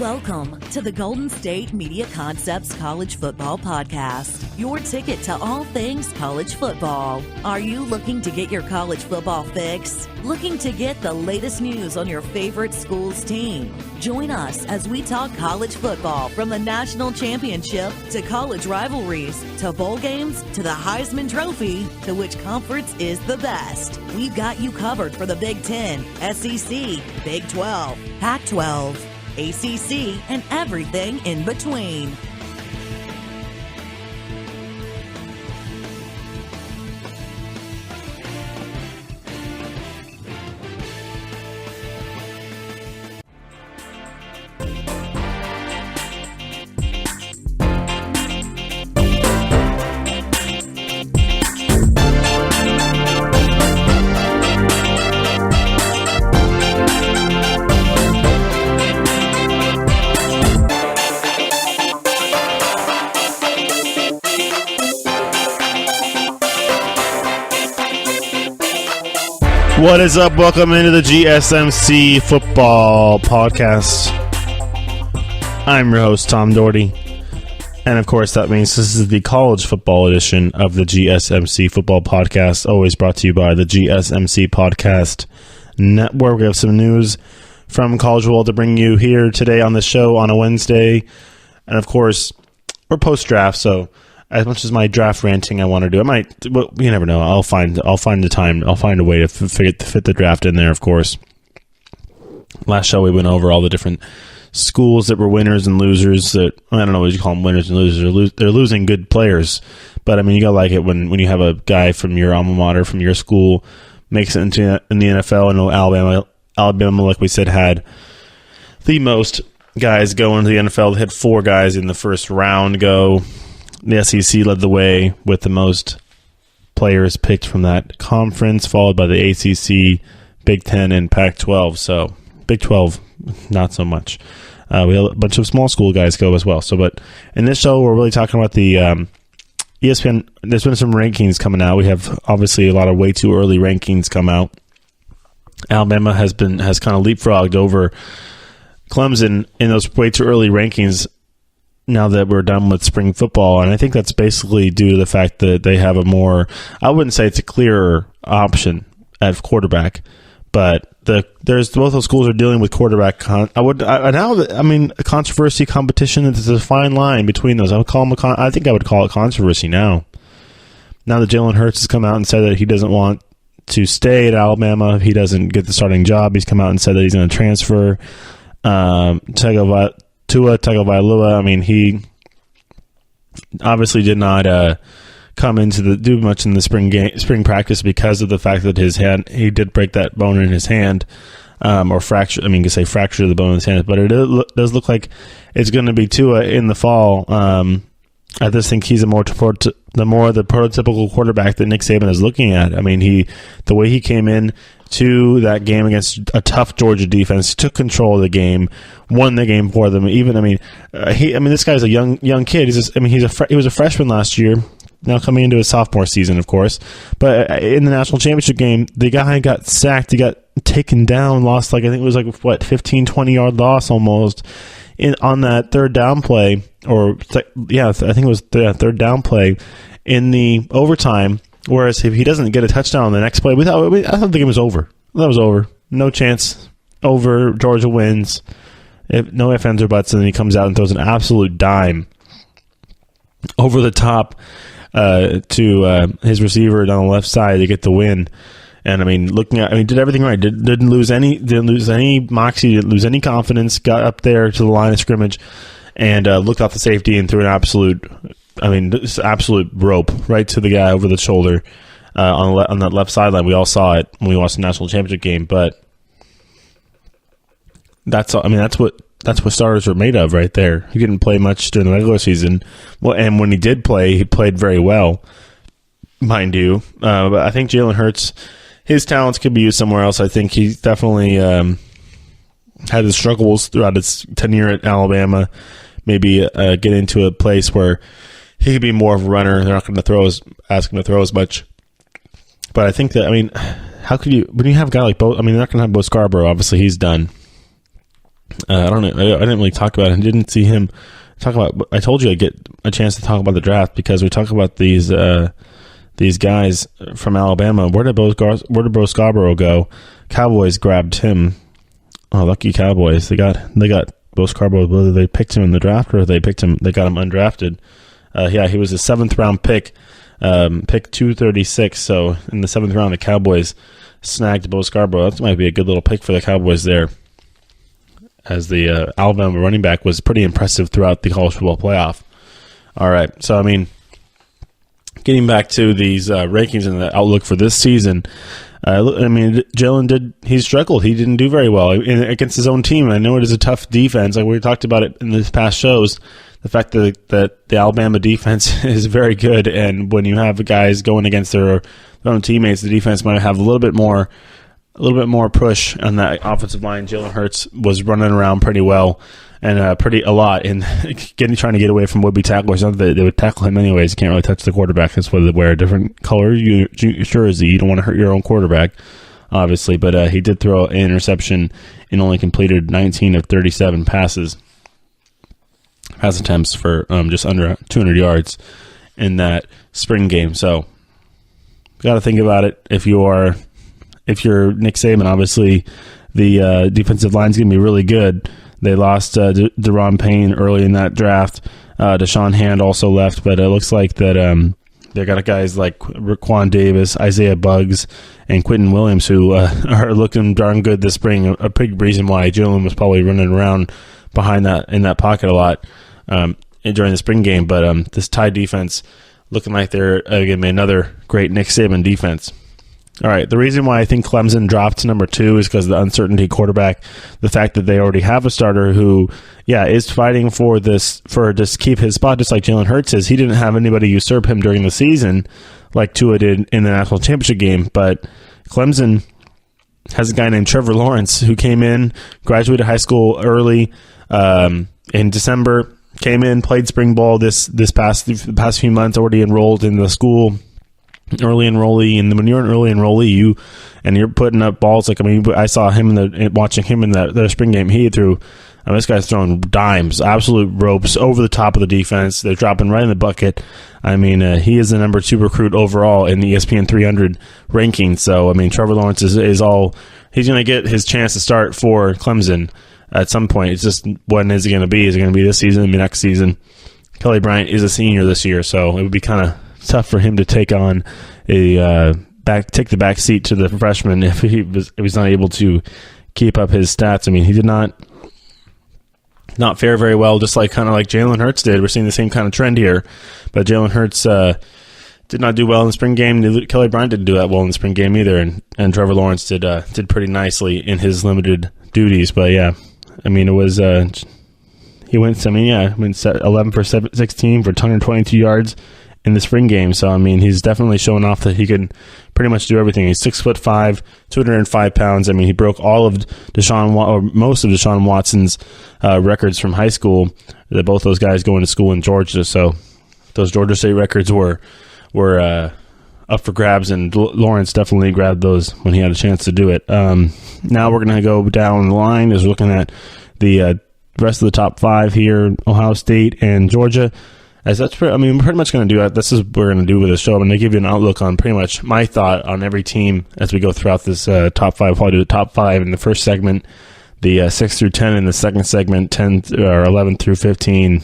Welcome to the Golden State Media Concepts College Football Podcast, your ticket to all things college football. Are you looking to get your college football fix? Looking to get the latest news on your favorite school's team? Join us as we talk college football from the national championship to college rivalries to bowl games to the Heisman Trophy to which conference is the best. We've got you covered for the Big Ten, SEC, Big 12, Pac-12, ACC, and everything in between. What is up? Welcome into the GSMC Football Podcast. I'm your host, Tom Dougherty. And of course, that means this is the college football edition of the GSMC Football Podcast, always brought to you by the GSMC Podcast Network. We have some news from college world to bring you here today on the show on a Wednesday. And of course, we're post-draft, so as much as my draft ranting I want to do, I might, well, you never know. I'll find the time. I'll find a way to fit the draft in there, of course. Last show we went over all the different schools that were winners and losers. That, I don't know what you call them, winners and losers. They're losing good players. But, I mean, you got to like it when you have a guy from your alma mater, from your school, makes it in the NFL. And Alabama, like we said, had the most guys go into the NFL. They had 4 guys in the first round go. The SEC led the way with the most players picked from that conference, followed by the ACC, Big Ten, and Pac-12. So Big 12, not so much. We had a bunch of small school guys go as well. So, but in this show, we're really talking about the ESPN. There's been some rankings coming out. We have obviously a lot of way too early rankings come out. Alabama has kind of leapfrogged over Clemson in those way too early rankings now that we're done with spring football, and I think that's basically due to the fact that they have a more, I wouldn't say it's a clearer option at quarterback, but both those schools are dealing with quarterback. Controversy, competition. There's a fine line between those. I think I would call it controversy now. Now that Jalen Hurts has come out and said that he doesn't want to stay at Alabama, if he doesn't get the starting job, he's come out and said that he's going to transfer. Tua Tagovailoa, I mean, he obviously did not come into do much in the spring practice because of the fact that he did break that bone in his hand, or fracture. I mean, you could say fracture the bone in his hand, but it does look like it's going to be Tua in the fall. I just think he's the more the prototypical quarterback that Nick Saban is looking at. I mean, the way he came in to that game against a tough Georgia defense, took control of the game, won the game for them. This guy's a young kid. He was a freshman last year, now coming into his sophomore season, of course. But in the national championship game, the guy got sacked. He got taken down, lost 15, 20-yard loss almost on that third down play. I think it was the third down play in the overtime. Whereas if he doesn't get a touchdown on the next play, I thought the game was over. That was over. No chance. Over. Georgia wins. No ifs, ands, or buts. And then he comes out and throws an absolute dime over the top to his receiver down the left side to get the win. And did everything right. Didn't lose any moxie. Didn't lose any confidence. Got up there to the line of scrimmage and looked off the safety and threw an absolute rope right to the guy over the shoulder on that left sideline. We all saw it when we watched the national championship game. But that's what starters are made of right there. He didn't play much during the regular season. Well, and when he did play, he played very well, mind you. But I think Jalen Hurts, his talents could be used somewhere else. I think he definitely had his struggles throughout his tenure at Alabama. Maybe get into a place where he could be more of a runner. They're not going to ask him to throw as much. But I think that, how could you, when you have a guy like Bo, they're not going to have Bo Scarborough. Obviously, he's done. I don't know. I didn't really talk about it. I didn't see him talk about. I told you I'd get a chance to talk about the draft because we talk about these guys from Alabama. Where did Bo Scarborough go? Cowboys grabbed him. Oh, lucky Cowboys! They got Bo Scarborough. Whether they picked him in the draft or they got him undrafted. He was a 7th round pick, pick 236. So in the 7th round, the Cowboys snagged Bo Scarborough. That might be a good little pick for the Cowboys there, as the Alabama running back was pretty impressive throughout the college football playoff. All right, so I mean, getting back to these rankings and the outlook for this season, Jalen he struggled. He didn't do very well against his own team. I know it is a tough defense. Like we talked about it in the past shows, the fact that the Alabama defense is very good, and when you have guys going against their own teammates, the defense might have a little bit more push on that offensive line. Jalen Hurts was running around pretty well and a lot and trying to get away from would-be tacklers. Not that they would tackle him anyways. You can't really touch the quarterback. That's why they wear a different color jersey. You don't want to hurt your own quarterback, obviously. But he did throw an interception and only completed 19 of 37 pass attempts for just under 200 yards in that spring game. So got to think about it. If you're Nick Saban, obviously the defensive line's going to be really good. They lost Deron Payne early in that draft. Deshaun Hand also left, but it looks like that they got guys like Raquan Davis, Isaiah Buggs, and Quentin Williams who are looking darn good this spring. A big reason why Jalen was probably running around behind in that pocket a lot during the spring game. But this Tide defense looking like they're going to be another great Nick Saban defense. All right, the reason why I think Clemson dropped to number 2 is because of the uncertainty quarterback, the fact that they already have a starter who, is fighting for just keep his spot, just like Jalen Hurts is. He didn't have anybody usurp him during the season like Tua did in the national championship game, but Clemson has a guy named Trevor Lawrence who came in, graduated high school early in December, came in, played spring ball the past few months, already enrolled in the school. Early enrollee, and when you're an early enrollee, you're putting up balls I saw him watching him in the spring game. He threw. This guy's throwing dimes, absolute ropes over the top of the defense. They're dropping right in the bucket. He is the number 2 recruit overall in the ESPN 300 ranking. So Trevor Lawrence is all. He's going to get his chance to start for Clemson at some point. It's just when is it going to be? Is it going to be this season? Maybe next season? Kelly Bryant is a senior this year, so it would be kind of tough for him to take on take the back seat to the freshman if he's not able to keep up his stats. He did not fare very well, just kind of like Jalen Hurts did. We're seeing the same kind of trend here, but Jalen Hurts did not do well in the spring game. Kelly Bryant didn't do that well in the spring game either, and Trevor Lawrence did pretty nicely in his limited duties. But it was he went 11 for 16 for 122 yards in the spring game. So, he's definitely showing off that he can pretty much do everything. He's 6'5", 205 pounds. He broke all of most of Deshaun Watson's records from high school. Both those guys going to school in Georgia. So those Georgia State records were up for grabs, and Lawrence definitely grabbed those when he had a chance to do it. Now we're going to go down the line as we're looking at the rest of the top 5 here, Ohio State and Georgia. As that's we're pretty much going to do that. This is what we're going to do with the show. I'm going to give you an outlook on pretty much my thought on every team as we go throughout this top 5. We'll probably do the top 5 in the first segment, the 6 through 10 in the second segment, 10 or 11 through 15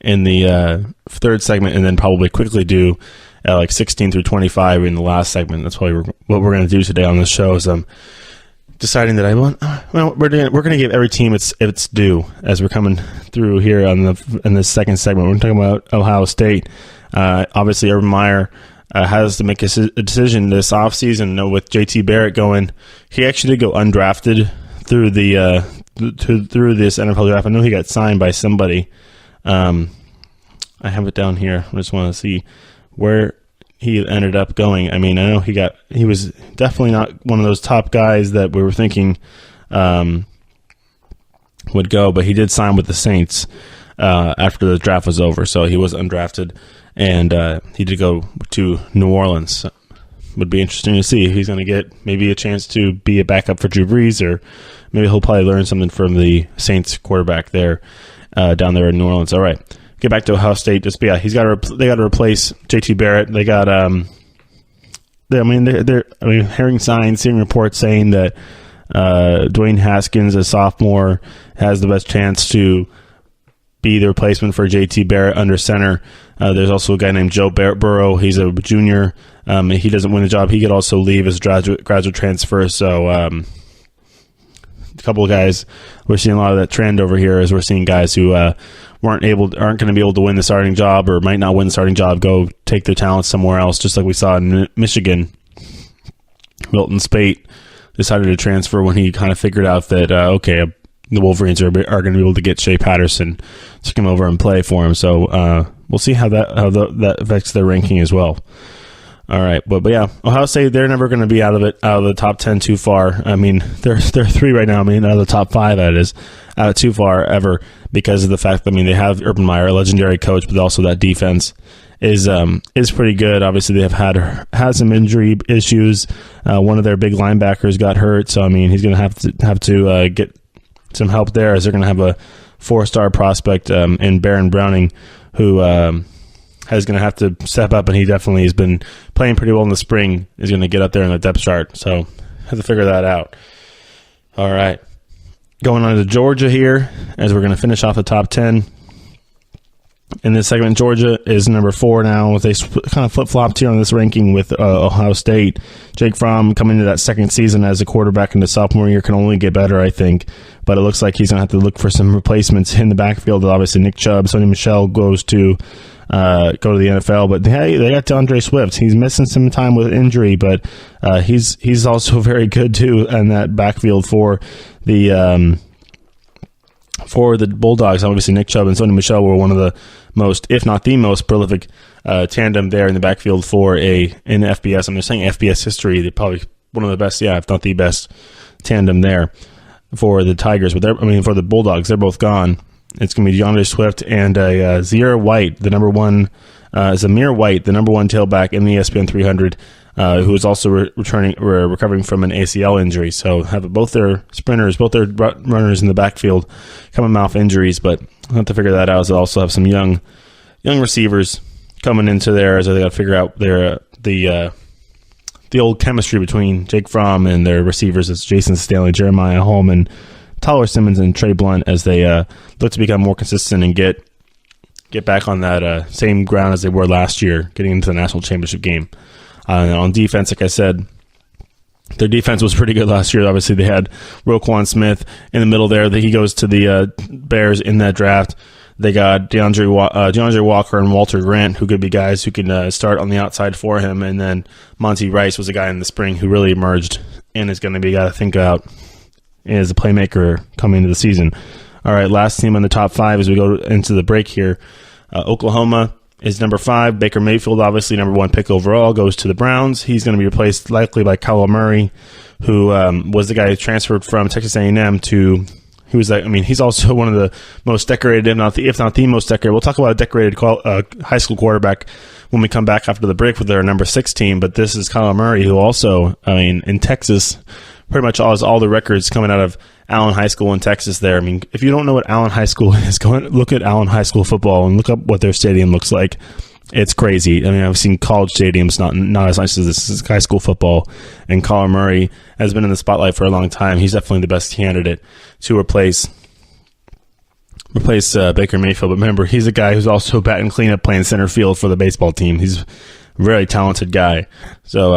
in the third segment, and then probably quickly do 16 through 25 in the last segment. That's probably what we're going to do today on this show. Is deciding that we're going to give every team its due as we're coming through here in this second segment. We're talking about Ohio State. Obviously, Urban Meyer has to make a decision this offseason. With JT Barrett going, he actually did go undrafted through through this NFL draft. I know he got signed by somebody. I have it down here. I just want to see where he ended up going. I know he was definitely not one of those top guys that we were thinking would go, but he did sign with the Saints after the draft was over, so he was undrafted, and he did go to New Orleans. would be interesting to see if he's going to get maybe a chance to be a backup for Drew Brees, or maybe he'll probably learn something from the Saints quarterback there down there in New Orleans. All right, get back to Ohio State. They got to replace JT Barrett. They got hearing signs, seeing reports saying that Dwayne Haskins, a sophomore, has the best chance to be the replacement for JT Barrett under center. There's also a guy named Joe Burrow. He's a junior. If he doesn't win the job, he could also leave as graduate transfer. So a couple of guys, we're seeing a lot of that trend over here as we're seeing guys who aren't going to be able to win the starting job or might not win the starting job go take their talents somewhere else, just like we saw in Michigan. Milton Spate decided to transfer when he kind of figured out that, the Wolverines are going to be able to get Shea Patterson to come over and play for him. So we'll see how that affects their ranking as well. All right, but yeah, Ohio State, they're never going to be out of the top 10 too far. I mean, they're 3 right now. I mean, out of the top 5, that is, out of too far ever, because of the fact that, they have Urban Meyer, a legendary coach, but also that defense is pretty good. Obviously, they have had some injury issues. One of their big linebackers got hurt, so he's going to have to get some help there, as they're going to have a 4-star prospect in Baron Browning, who is going to have to step up, and he definitely has been playing pretty well in the spring. Is going to get up there in the depth chart, so have to figure that out. All right, going on to Georgia here, as we're going to finish off the top 10. In this segment, Georgia is number 4 now. They kind of flip-flopped here on this ranking with Ohio State. Jake Fromm coming into that second season as a quarterback in the sophomore year can only get better, I think. But it looks like he's going to have to look for some replacements in the backfield. Obviously, Nick Chubb, Sonny Michel goes to go to the NFL. But hey, they got DeAndre Swift. He's missing some time with injury, but he's also very good too in that backfield for the Bulldogs. Obviously, Nick Chubb and Sonny Michel were one of the most, if not the most, prolific tandem there in the backfield in FBS. I'm just saying FBS history. They're probably one of the best, if not the best tandem there for the Tigers. But for the Bulldogs, they're both gone. It's going to be DeAndre Swift and Zamir White, the number one tailback in the ESPN 300. Who is also recovering from an ACL injury. So have both their sprinters, both their runners in the backfield coming off injuries, but I'll have to figure that out, as they also have some young receivers coming into there, as they got to figure out the old chemistry between Jake Fromm and their receivers. It's Jason Stanley, Jeremiah Holman, Tyler Simmons, and Trey Blunt, as they look to become more consistent and get back on that same ground as they were last year, getting into the national championship game. On defense, like I said, their defense was pretty good last year. Obviously, they had Roquan Smith in the middle there. He goes to the Bears in that draft. They got DeAndre Walker and Walter Grant, who could be guys who can start on the outside for him. And then Monty Rice was a guy in the spring who really emerged and is going to be a guy to think about as a playmaker coming into the season. All right, last team on the top 5 as we go into the break here. Oklahoma is number 5. Baker Mayfield, obviously number 1 pick overall, goes to the Browns. He's going to be replaced likely by Kyler Murray, who was the guy who transferred from Texas A&M to. He's also one of the most decorated, if not the most decorated. We'll talk about a decorated high school quarterback when we come back after the break with their number 6 team. But this is Kyler Murray, who also, in Texas, pretty much has all the records coming out of Allen High School in Texas there. If you don't know what Allen High School is, look at Allen High School football and look up what their stadium looks like. It's crazy. I've seen college stadiums not as nice as this is high school football, and Kyler Murray has been in the spotlight for a long time. He's definitely the best candidate to replace Baker Mayfield. But remember, he's a guy who's also batting cleanup, playing center field for the baseball team. He's a very talented guy. So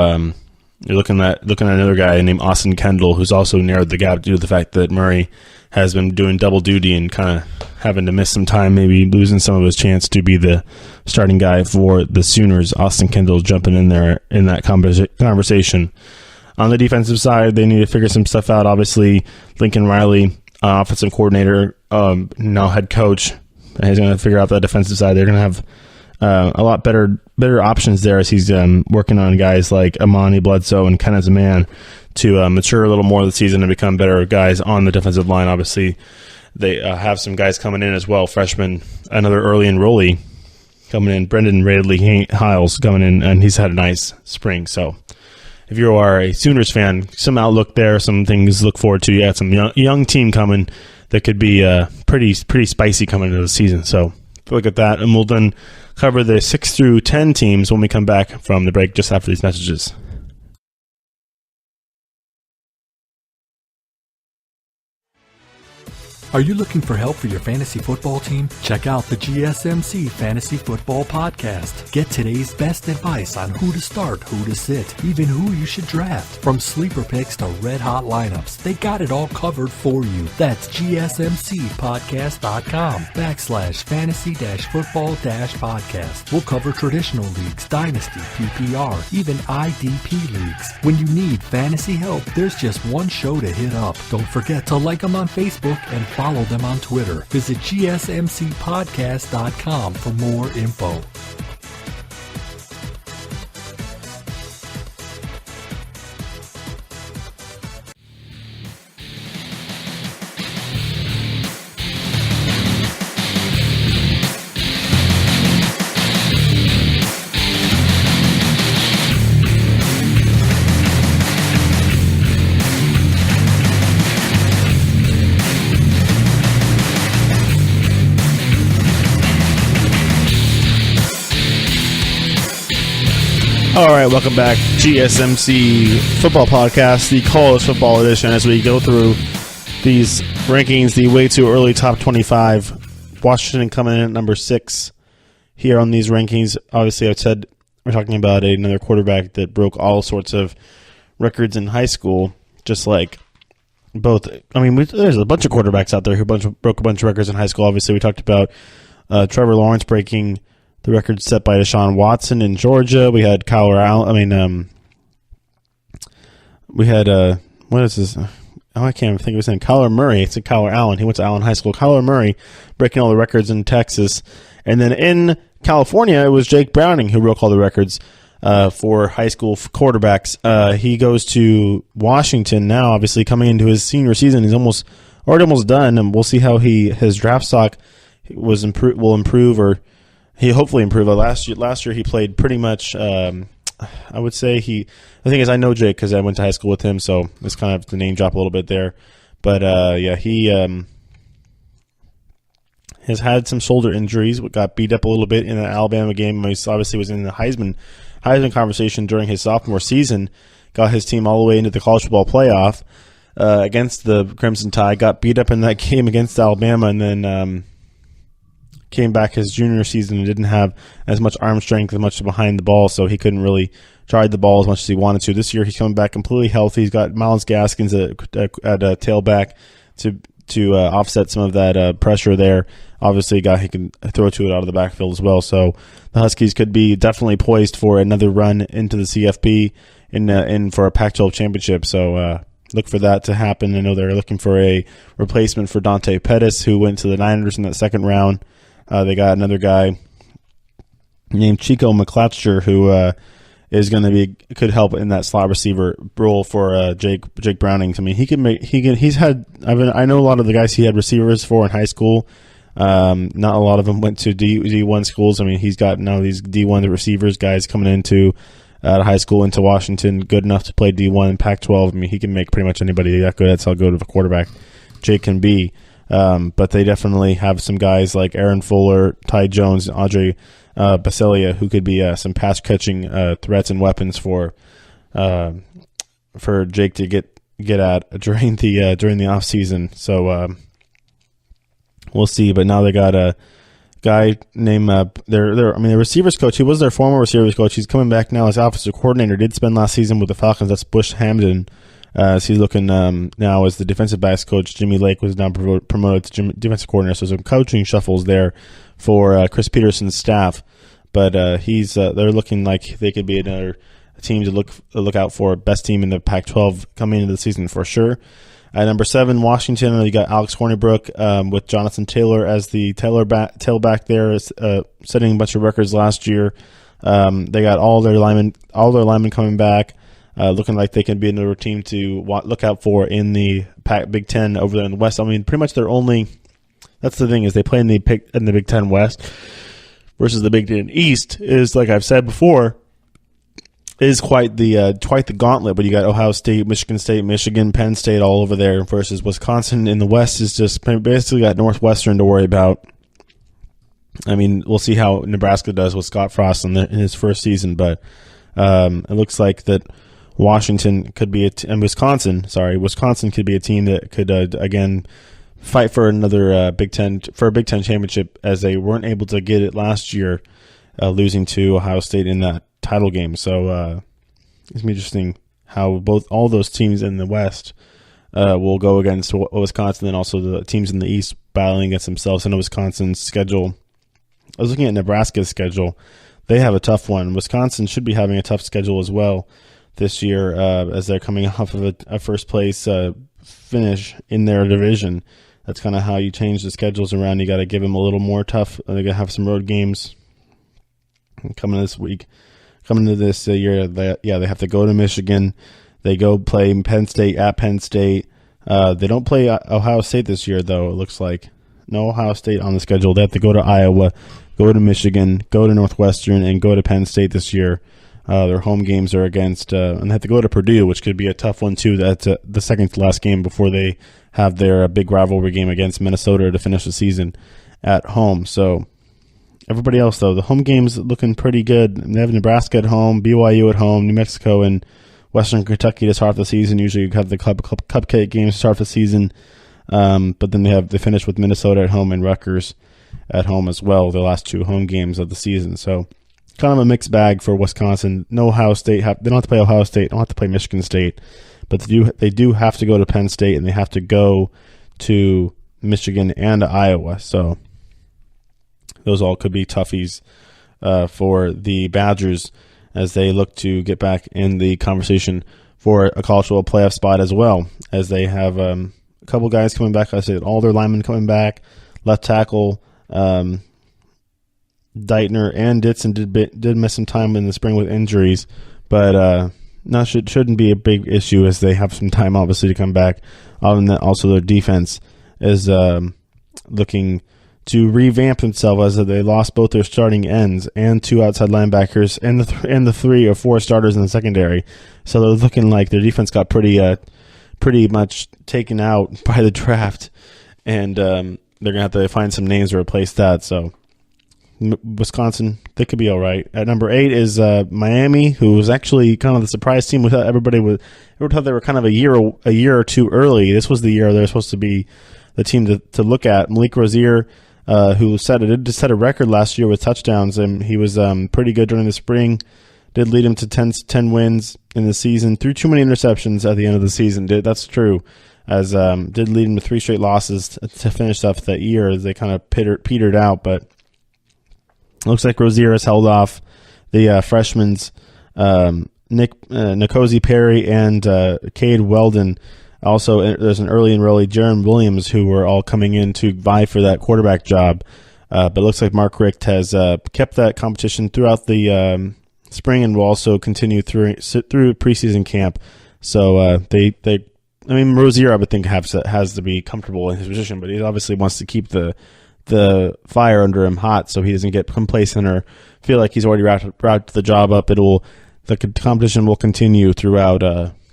you're looking at another guy named Austin Kendall, who's also narrowed the gap due to the fact that Murray has been doing double duty and kind of having to miss some time, maybe losing some of his chance to be the starting guy for the Sooners. Austin Kendall jumping in there in that conversation. On the defensive side, they need to figure some stuff out. Obviously, Lincoln Riley, offensive coordinator, now head coach, he's going to figure out the defensive side. They're going to have a lot better options there, as he's working on guys like Amani Bledsoe and Kenneth Mann to mature a little more this season and become better guys on the defensive line. Obviously, they have some guys coming in as well, freshmen, another early enrollee coming in, Brendan Radley Hiles coming in, and he's had a nice spring. So if you are a Sooners fan, some outlook there, some things to look forward to. You got some young team coming that could be pretty spicy coming into the season. So look at that, and we'll then cover the 6 through 10 teams when we come back from the break just after these messages. Are you looking for help for your fantasy football team? Check out the GSMC Fantasy Football Podcast. Get today's best advice on who to start, who to sit, even who you should draft. From sleeper picks to red-hot lineups, they got it all covered for you. That's gsmcpodcast.com/fantasy-football-podcast. We'll cover traditional leagues, dynasty, PPR, even IDP leagues. When you need fantasy help, there's just one show to hit up. Don't forget to like them on Facebook and follow them on Twitter. Visit gsmcpodcast.com for more info. All right, welcome back. GSMC Football Podcast, the college football edition, as we go through these rankings, the way too early top 25. Washington coming in at number 6 here on these rankings. Obviously, I've said we're talking about another quarterback that broke all sorts of records in high school, just like both. I mean, there's a bunch of quarterbacks out there who broke a bunch of records in high school. Obviously, we talked about Trevor Lawrence breaking the record set by Deshaun Watson in Georgia. We had we had what is this? I can't even think of his name. Kyler Murray. It's Kyler Allen. He went to Allen High School. Kyler Murray breaking all the records in Texas. And then in California, it was Jake Browning who broke all the records for high school quarterbacks. He goes to Washington now, obviously coming into his senior season. He's almost done, and we'll see how his draft stock will improve, or he hopefully improved. Last year he played pretty much. I would say the thing is, I know Jake because I went to high school with him, so it's kind of the name drop a little bit there. But he has had some shoulder injuries. Got beat up a little bit in the Alabama game. He obviously was in the Heisman conversation during his sophomore season. Got his team all the way into the college football playoff against the Crimson Tide. Got beat up in that game against Alabama, and then came back his junior season and didn't have as much arm strength, as much behind the ball, so he couldn't really try the ball as much as he wanted to. This year he's coming back completely healthy. He's got Myles Gaskins at a tailback to offset some of that pressure there. Obviously, a guy he can throw to it out of the backfield as well. So the Huskies could be definitely poised for another run into the CFP in for a Pac-12 championship. So look for that to happen. I know they're looking for a replacement for Dante Pettis, who went to the Niners in that second round. They got another guy named Chico McClatcher who is going to could help in that slot receiver role for Jake Browning. I mean, I know a lot of the guys he had receivers for in high school. Not a lot of them went to D1 schools. I mean, he's got now these D1 receivers guys coming into out of high school into Washington, good enough to play D1 and Pac-12. I mean, he can make pretty much anybody that good. That's how good of a quarterback Jake can be. But they definitely have some guys like Aaron Fuller, Ty Jones, and Andre Baselia who could be some pass catching threats and weapons for Jake to get at during the off season. So we'll see. But now they got a guy named their receivers coach. He was their former receivers coach. He's coming back now as offensive coordinator. Did spend last season with the Falcons. That's Bush Hamden. So he's looking now as the defensive backs coach. Jimmy Lake was now promoted to defensive coordinator. So some coaching shuffles there for Chris Peterson's staff. But they're looking like they could be another team to look out for. Best team in the Pac-12 coming into the season for sure. At number 7, Washington. You got Alex Hornibrook with Jonathan Taylor as the tailback there, setting a bunch of records last year. They got all their linemen coming back. Looking like they can be another team to look out for in the Big Ten over there in the West. I mean, pretty much that's the thing is they play in the Big Ten West versus the Big Ten East is, like I've said before, is quite the gauntlet. But you got Ohio State, Michigan, Penn State all over there versus Wisconsin in the West is just basically got Northwestern to worry about. I mean, we'll see how Nebraska does with Scott Frost in his first season, but it looks like that Wisconsin could be Wisconsin could be a team that could again fight for another Big Ten championship, as they weren't able to get it last year, losing to Ohio State in that title game. So it's interesting how all those teams in the West will go against Wisconsin, and also the teams in the East battling against themselves. I know Wisconsin's schedule. I was looking at Nebraska's schedule. They have a tough one. Wisconsin should be having a tough schedule as well this year, as they're coming off of a first place finish in their division. That's kind of how you change the schedules around. You got to give them a little more tough. They're going to have some road games coming this week. Coming into this year, they have to go to Michigan. They go play Penn State at Penn State. They don't play Ohio State this year, though, it looks like. No Ohio State on the schedule. They have to go to Iowa, go to Michigan, go to Northwestern, and go to Penn State this year. Their home games are against, and they have to go to Purdue, which could be a tough one, too. That's the second to last game before they have their big rivalry game against Minnesota to finish the season at home. So everybody else, though, the home games looking pretty good. They have Nebraska at home, BYU at home, New Mexico, and Western Kentucky to start the season. Usually you have the cupcake games to start the season. But then they finish with Minnesota at home and Rutgers at home as well, the last two home games of the season. So kind of a mixed bag for Wisconsin. No Ohio State. They don't have to play Ohio State. Don't have to play Michigan State. But they do have to go to Penn State, and they have to go to Michigan and Iowa. So those all could be toughies for the Badgers as they look to get back in the conversation for a college football playoff spot, as well as they have a couple guys coming back. I said all their linemen coming back. Left tackle Deitner and Ditson did miss some time in the spring with injuries, but shouldn't be a big issue as they have some time obviously to come back. Other than that, also their defense is looking to revamp themselves, as they lost both their starting ends and two outside linebackers and the 3 or 4 starters in the secondary. So they're looking like their defense got pretty much taken out by the draft, and they're going to have to find some names to replace that. So Wisconsin, they could be all right. At number 8 is Miami, who was actually kind of the surprise team. Everybody thought they were kind of a year or two early. This was the year they're supposed to be the team to look at. Malik Rozier, who set a record last year with touchdowns, and he was pretty good during the spring. Did lead him to 10 wins in the season. Threw too many interceptions at the end of the season. That's true. As did lead him to 3 straight losses to finish off that year as they kind of petered out. But it looks like Rozier has held off the freshmen's N'Kosi Perry and Cade Weldon. Also, there's an early enrollee, Jaron Williams, who were all coming in to vie for that quarterback job. But it looks like Mark Richt has kept that competition throughout the spring and will also continue through preseason camp. So Rozier, I would think, has to be comfortable in his position, but he obviously wants to keep the fire under him hot so he doesn't get complacent or feel like he's already wrapped the job up. The competition will continue throughout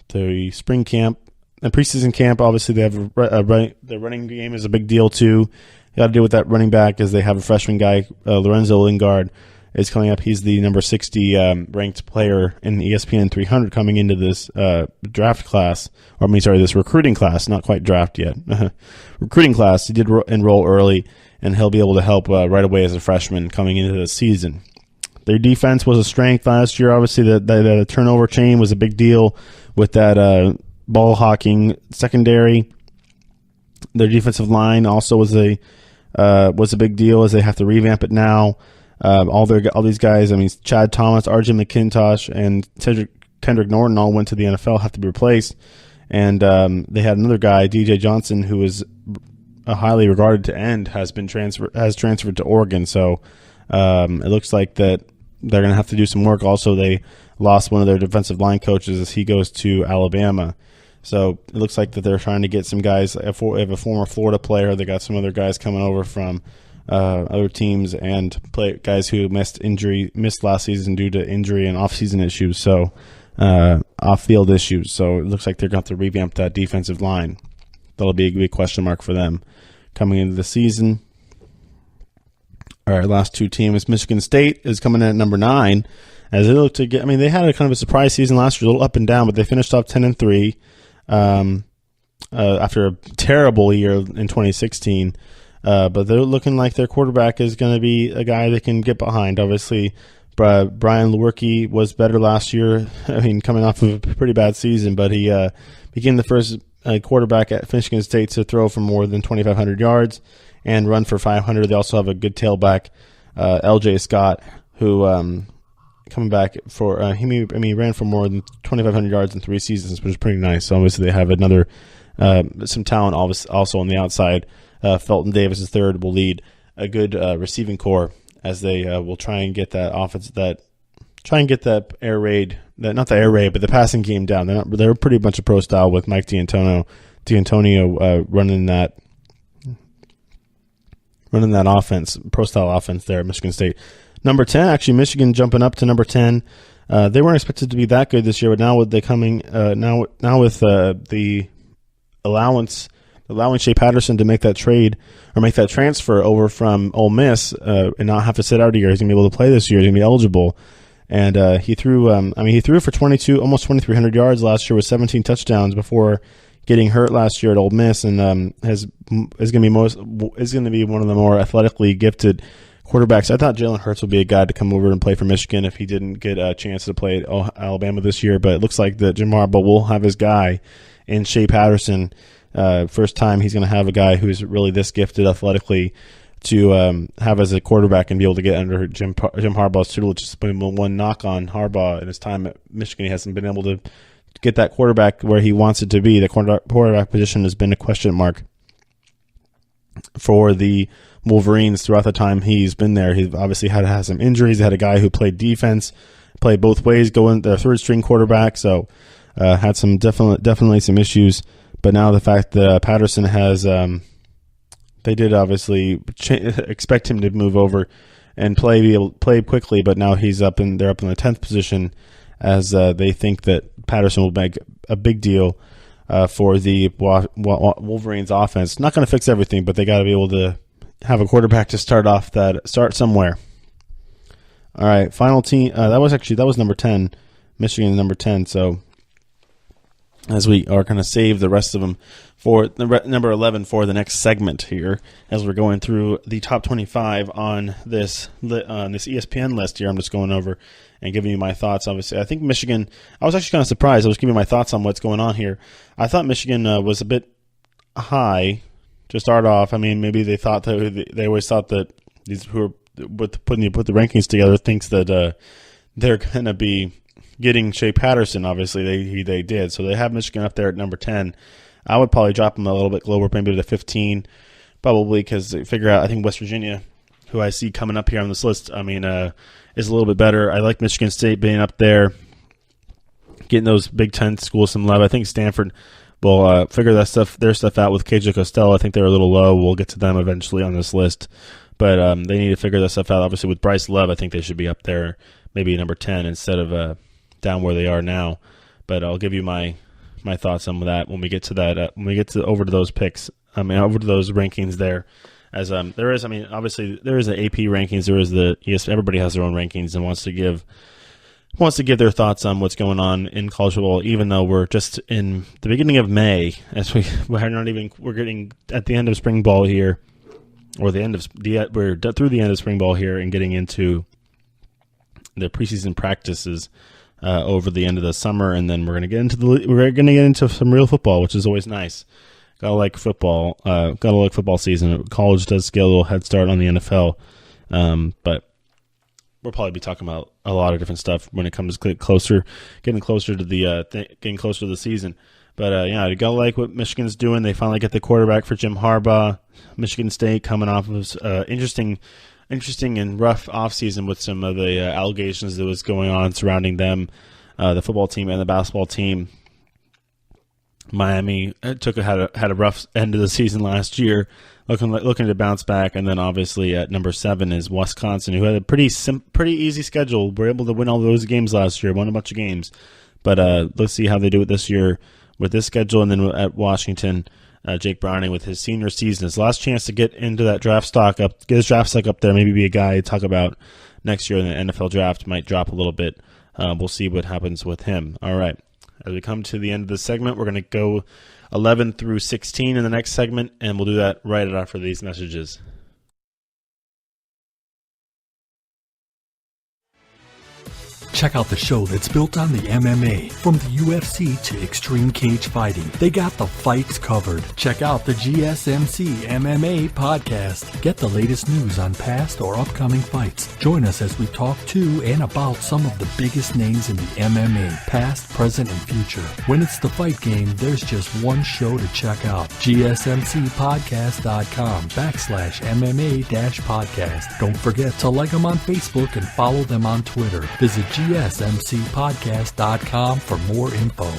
the spring camp and preseason camp. Obviously, they have their running game is a big deal too. You got to deal with that running back as they have a freshman guy, Lorenzo Lingard, is coming up. He's the number 60 ranked player in the ESPN 300 coming into this draft class. This recruiting class, not quite draft yet. Recruiting class. He did enroll early, and he'll be able to help right away as a freshman coming into the season. Their defense was a strength last year. Obviously, the turnover chain was a big deal with that ball hawking secondary. Their defensive line also was a big deal as they have to revamp it now. All these guys, Chad Thomas, RJ McIntosh, and Kendrick Norton all went to the NFL, have to be replaced. And they had another guy, DJ Johnson, who is a highly regarded to end, has transferred to Oregon. So it looks like that they're going to have to do some work. Also, they lost one of their defensive line coaches as he goes to Alabama. So it looks like that they're trying to get some guys. They have a former Florida player. They got some other guys coming over from other teams and guys who missed last season due to injury and off-season issues, so off-field issues. So it looks like they're going to have to revamp that defensive line. That'll be a big question mark for them coming into the season. All right, last two teams. Michigan State is coming in at number 9. As they look to get, they had a kind of a surprise season last year, a little up and down, but they finished off 10-3 after a terrible year in 2016. But they're looking like their quarterback is going to be a guy they can get behind. Obviously, Brian Lewerke was better last year. Coming off of a pretty bad season, but he became the first quarterback at Michigan State to throw for more than 2,500 yards and run for 500. They also have a good tailback, L.J. Scott, who coming back for he ran for more than 2,500 yards in 3 seasons, which is pretty nice. So obviously they have another some talent also on the outside. Felton Davis III will lead a good receiving core as they will try and get that offense, that air raid, not the air raid, but the passing game down. They're pretty much a pro style with Mike D'Antonio running that offense, pro style offense there at Michigan State. Number 10, actually Michigan jumping up to number 10. They weren't expected to be that good this year, but now with the coming now with the allowing Shea Patterson to make that trade or make that transfer over from Ole Miss and not have to sit out a year. He's going to be able to play this year. He's going to be eligible. And he threw for almost 2,300 yards last year with 17 touchdowns before getting hurt last year at Ole Miss, and is going to be one of the more athletically gifted quarterbacks. I thought Jalen Hurts would be a guy to come over and play for Michigan if he didn't get a chance to play at Alabama this year, but it looks like that Jim Harbaugh will have his guy in Shea Patterson. First time he's going to have a guy who's really this gifted athletically to have as a quarterback and be able to get under Jim Harbaugh's tutelage. It's been one knock on Harbaugh in his time at Michigan. He hasn't been able to get that quarterback where he wants it to be. The quarterback position has been a question mark for the Wolverines throughout the time he's been there. He's obviously had some injuries. They had a guy who played defense, played both ways, going their third string quarterback. So had some definitely some issues. But now the fact that Patterson has, they did obviously expect him to move over and play quickly. But now they're up in the 10th position, as they think that Patterson will make a big deal for the Wolverines offense. Not going to fix everything, but they got to be able to have a quarterback to start somewhere. All right, final team. That was number 10. Michigan number 10. So as we are going to save the rest of them for number 11 for the next segment here, as we're going through the top 25 on this ESPN list here. I'm just going over and giving you my thoughts. Obviously, I think Michigan, I was actually kind of surprised. I was giving my thoughts on what's going on here. I thought Michigan was a bit high to start off. Maybe they thought that they always thought that these who are put the rankings together thinks that they're going to be getting Shea Patterson. Obviously, they did. So they have Michigan up there at number 10. I would probably drop them a little bit lower, maybe to 15, probably, because they figure out, I think West Virginia, who I see coming up here on this list, is a little bit better. I like Michigan State being up there, getting those Big Ten schools some love. I think Stanford will figure their stuff out with KJ Costello. I think they're a little low. We'll get to them eventually on this list. But they need to figure that stuff out. Obviously, with Bryce Love, I think they should be up there, maybe number 10 instead of down where they are now. But I'll give you my thoughts on that when we get to that. When we get over to those picks, over to those rankings there. As there is, obviously there is the AP rankings. There is everybody has their own rankings and wants to give their thoughts on what's going on in college football. Even though we're just in the beginning of May, as we're getting at the end of spring ball here, or we're through the end of spring ball here and getting into the preseason practices over the end of the summer, and then we're going to get into some real football, which is always nice. Gotta like football. Gotta like football season. College does get a little head start on the NFL, but we'll probably be talking about a lot of different stuff when it comes getting closer to the season. But I gotta like what Michigan's doing. They finally get the quarterback for Jim Harbaugh. Michigan State coming off of interesting and rough offseason with some of the allegations that was going on surrounding them, the football team and the basketball team. Miami had a rough end of the season last year, looking to bounce back. And then obviously at number 7 is Wisconsin, who had a pretty easy schedule. Were able to win all those games last year, won a bunch of games. But let's see how they do it this year with this schedule. And then at Washington, Jake Browning with his senior season, his last chance to get into that draft stock up, get his draft stock up there, maybe be a guy to talk about next year in the NFL draft. Might drop a little bit. We'll see what happens with him. All right. As we come to the end of the segment, we're going to go 11 through 16 in the next segment, and we'll do that right after these messages. Check out the show that's built on the MMA. From the UFC to extreme cage fighting, they got the fights covered. Check out the GSMC MMA Podcast. Get the latest news on past or upcoming fights. Join us as we talk to and about some of the biggest names in the MMA, past, present, and future. When it's the fight game, there's just one show to check out. GSMCpodcast.com/MMA-podcast. Don't forget to like them on Facebook and follow them on Twitter. Visit GSMCpodcast.com for more info.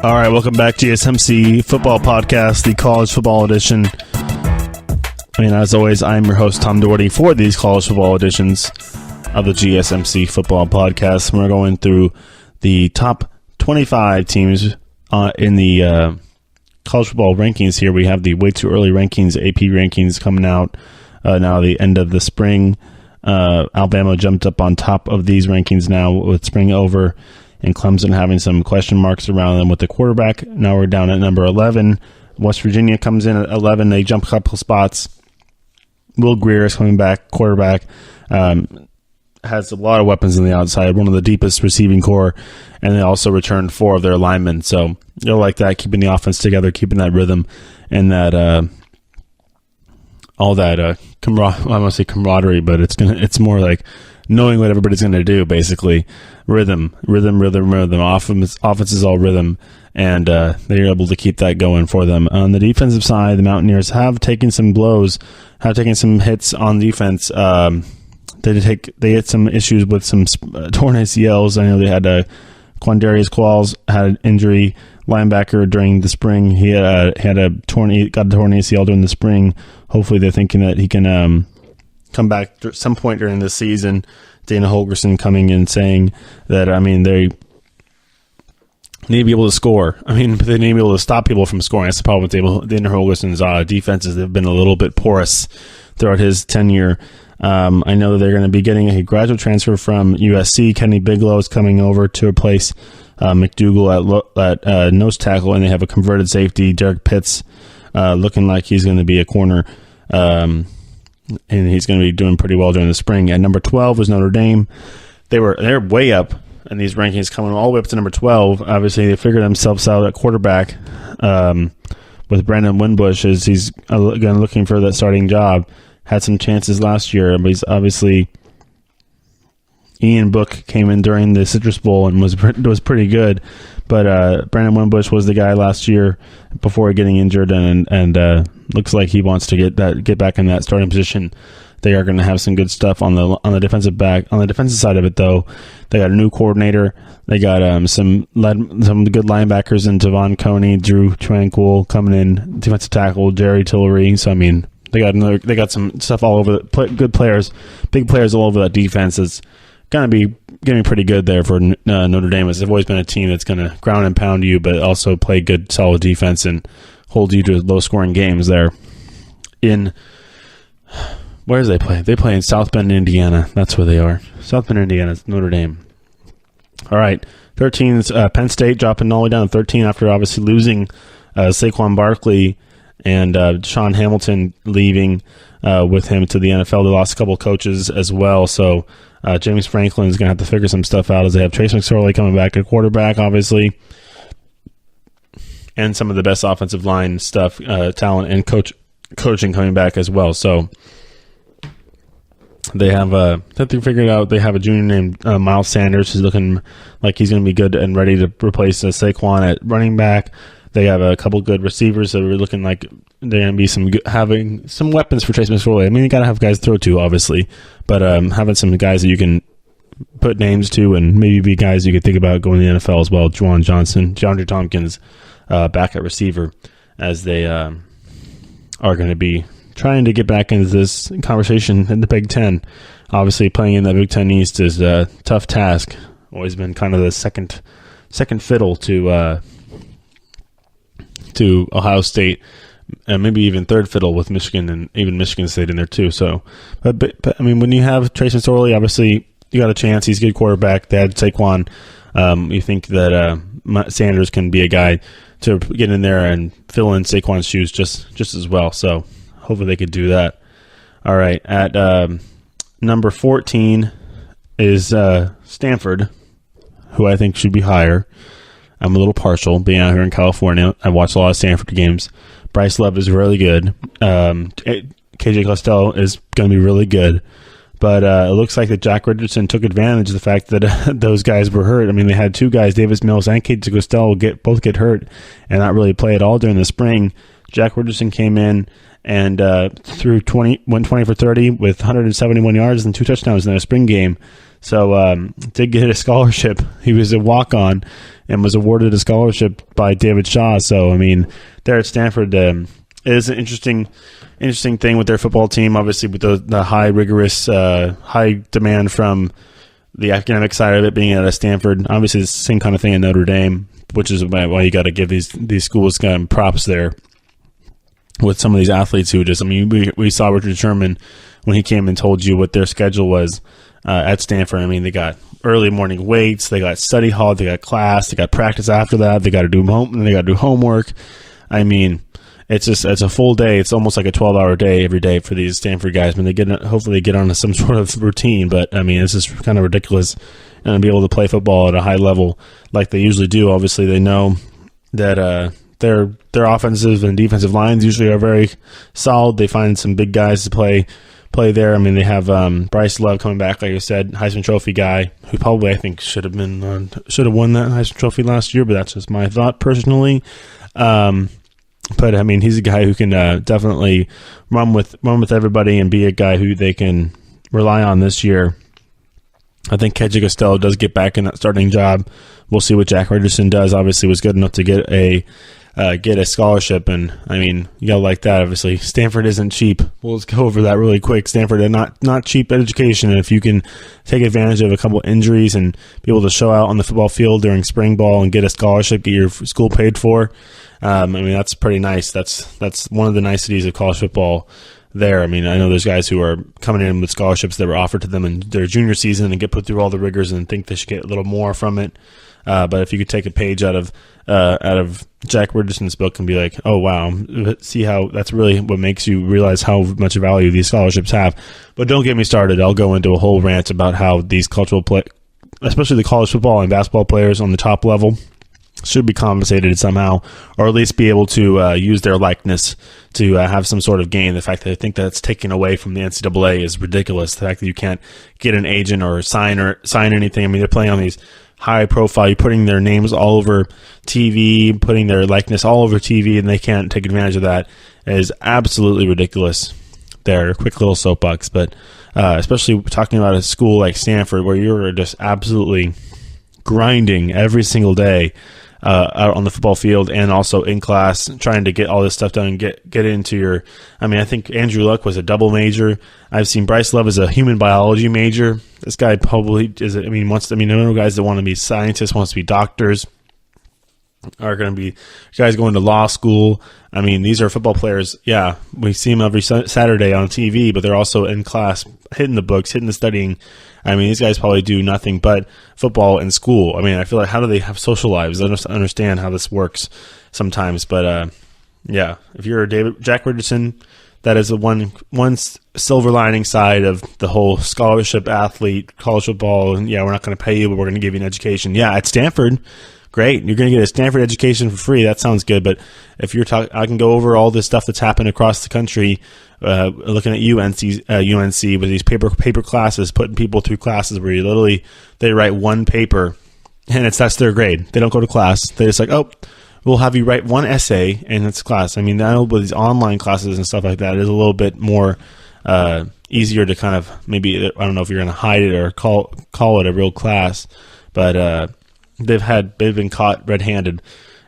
All right, welcome back to GSMC Football Podcast, the college football edition. As always, I'm your host, Tom Dougherty, for these college football editions of the GSMC Football Podcast. We're going through the top 25 teams in the college football rankings here. We have the way too early rankings, AP rankings coming out now the end of the spring. Alabama jumped up on top of these rankings now with spring over, and Clemson having some question marks around them with the quarterback. Now we're down at number 11. West Virginia comes in at 11. They jump a couple spots. Will Greer is coming back, quarterback. Has a lot of weapons on the outside, one of the deepest receiving core, and they also returned 4 of their linemen. So you'll like that, keeping the offense together, keeping that rhythm, and that all that I want to say camaraderie, but it's more like knowing what everybody's going to do, basically. Rhythm. Offense is all rhythm, and they're able to keep that going for them. On the defensive side, the Mountaineers have taken some blows, have taken some hits on defense. They had some issues with some torn ACLs. I know they had Quandarius Qualls had an injury, linebacker, during the spring. He got a torn ACL during the spring. Hopefully they're thinking that he can come back at some point during this season. Dana Holgorsen coming in saying that, they need to be able to score. But they need to be able to stop people from scoring. That's the problem with Dana Holgorsen's defenses. They've been a little bit porous throughout his tenure. I know they're going to be getting a graduate transfer from USC. Kenny Bigelow is coming over to replace McDougal at nose tackle, and they have a converted safety, Derek Pitts, looking like he's going to be a corner. And he's going to be doing pretty well during the spring. At number 12 was Notre Dame. They're way up in these rankings, coming all the way up to number 12. Obviously, they figured themselves out at quarterback with Brandon Wimbush, as he's again looking for that starting job. Had some chances last year, but he's obviously Ian Book came in during the Citrus Bowl and was pretty good. But Brandon Wimbush was the guy last year before getting injured, and looks like he wants to get back in that starting position. They are going to have some good stuff on the defensive side of it, though. They got a new coordinator. They got some good linebackers in Tavon Coney, Drew Tranquil coming in, defensive tackle Jerry Tillery. So they got some stuff all over. Good players, big players all over that defense. It's going to be getting pretty good there for Notre Dame. They've always been a team that's going to ground and pound you, but also play good, solid defense and hold you to low-scoring games there. Where do they play? They play in South Bend, Indiana. That's where they are. South Bend, Indiana. It's Notre Dame. All right. 13 is Penn State, dropping all the way down to 13 after obviously losing Saquon Barkley and Sean Hamilton leaving with him to the NFL. They lost a couple coaches as well, so James Franklin's going to have to figure some stuff out as they have Trace McSorley coming back at quarterback, obviously, and some of the best offensive line stuff, talent, and coaching coming back as well. So they have that they figured out. They have a junior named Miles Sanders who's looking like he's going to be good and ready to replace Saquon at running back. They have a couple good receivers that are looking like they're going to be having some weapons for Trace McSorley. I mean, you got to have guys to throw to, obviously, but having some guys that you can put names to and maybe be guys you could think about going to the NFL as well. Juwan Johnson, DeAndre Tompkins, back at receiver, as they are going to be trying to get back into this conversation in the Big Ten. Obviously, playing in the Big Ten East is a tough task. Always been kind of the second fiddle to Ohio State, and maybe even third fiddle with Michigan, and even Michigan State in there too. So, but I mean, when you have Trace McSorley, obviously you got a chance. He's a good quarterback. They had Saquon. You think that Sanders can be a guy to get in there and fill in Saquon's shoes just as well. So hopefully they could do that. All right, at number 14 is Stanford, who I think should be higher. I'm a little partial being out here in California. I watch a lot of Stanford games. Bryce Love is really good. KJ Costello is going to be really good. But it looks like that Jack Richardson took advantage of the fact that those guys were hurt. I mean, they had two guys, Davis Mills and KJ Costello, both get hurt and not really play at all during the spring. Jack Richardson came in and went 20 for 30 with 171 yards and 2 touchdowns in their spring game. So did get a scholarship. He was a walk-on and was awarded a scholarship by David Shaw. So, I mean, there at Stanford is an interesting thing with their football team, obviously with the high, rigorous, high demand from the academic side of it being at Stanford. Obviously, it's the same kind of thing in Notre Dame, which is why you got to give these schools kind of props there with some of these athletes who just, I mean, we saw Richard Sherman when he came and told you what their schedule was at Stanford. I mean, they got early morning weights, they got study hall, they got class, they got practice after that, they got to do homework. I mean, it's a full day. It's almost like a 12-hour day every day for these Stanford guys. I mean, hopefully they get on some sort of routine, but I mean, it's just kind of ridiculous and be able to play football at a high level like they usually do. Obviously, they know that their offensive and defensive lines usually are very solid. They find some big guys to play there. I mean, they have Bryce Love coming back, like I said, Heisman Trophy guy, who probably I think should have won that Heisman Trophy last year, but that's just my thought personally. But I mean, he's a guy who can definitely run with everybody and be a guy who they can rely on this year. I think KJ Costello does get back in that starting job. We'll see what Jack Richardson does. Obviously, was good enough to get a scholarship, and I mean, you gotta like that. Obviously, Stanford isn't cheap. We'll just go over that really quick. Stanford is not cheap education, and if you can take advantage of a couple injuries and be able to show out on the football field during spring ball and get a scholarship, get your school paid for, I mean, that's pretty nice. That's one of the niceties of college football there. I mean, I know there's guys who are coming in with scholarships that were offered to them in their junior season and get put through all the rigors and think they should get a little more from it. But if you could take a page out of Jack Richardson's book and be like, oh, wow, see how that's really what makes you realize how much value these scholarships have. But don't get me started. I'll go into a whole rant about how these especially the college football and basketball players on the top level, should be compensated somehow, or at least be able to use their likeness to have some sort of gain. The fact that I think that's taken away from the NCAA is ridiculous. The fact that you can't get an agent or sign anything. I mean, they're playing on these high profile, you're putting their names all over TV, putting their likeness all over TV, and they can't take advantage of that. It is absolutely ridiculous. There, quick little soapbox, but especially talking about a school like Stanford, where you're just absolutely grinding every single day out on the football field and also in class, trying to get all this stuff done and get into your. I mean, I think Andrew Luck was a double major. I've seen Bryce Love as a human biology major. This guy probably is. I know guys that want to be scientists, wants to be doctors, are going to be guys going to law school. I mean, these are football players. Yeah, we see them every Saturday on TV, but they're also in class, hitting the books, hitting the studying. I mean, these guys probably do nothing but football and school. I mean, I feel like, how do they have social lives? I don't understand how this works sometimes, but Yeah, if you're Jack Richardson, that is the one silver lining side of the whole scholarship athlete, college football. And yeah, we're not going to pay you, but we're going to give you an education. Yeah, at Stanford, great. You're going to get a Stanford education for free. That sounds good. But if you're I can go over all this stuff that's happened across the country, looking at UNC with these paper classes, putting people through classes where they write one paper, and that's their grade. They don't go to class. They're just like, oh, we'll have you write one essay and it's class. I mean, I know with these online classes and stuff like that, it is a little bit more easier to kind of maybe, I don't know if you're going to hide it or call it a real class, but they've been caught red-handed,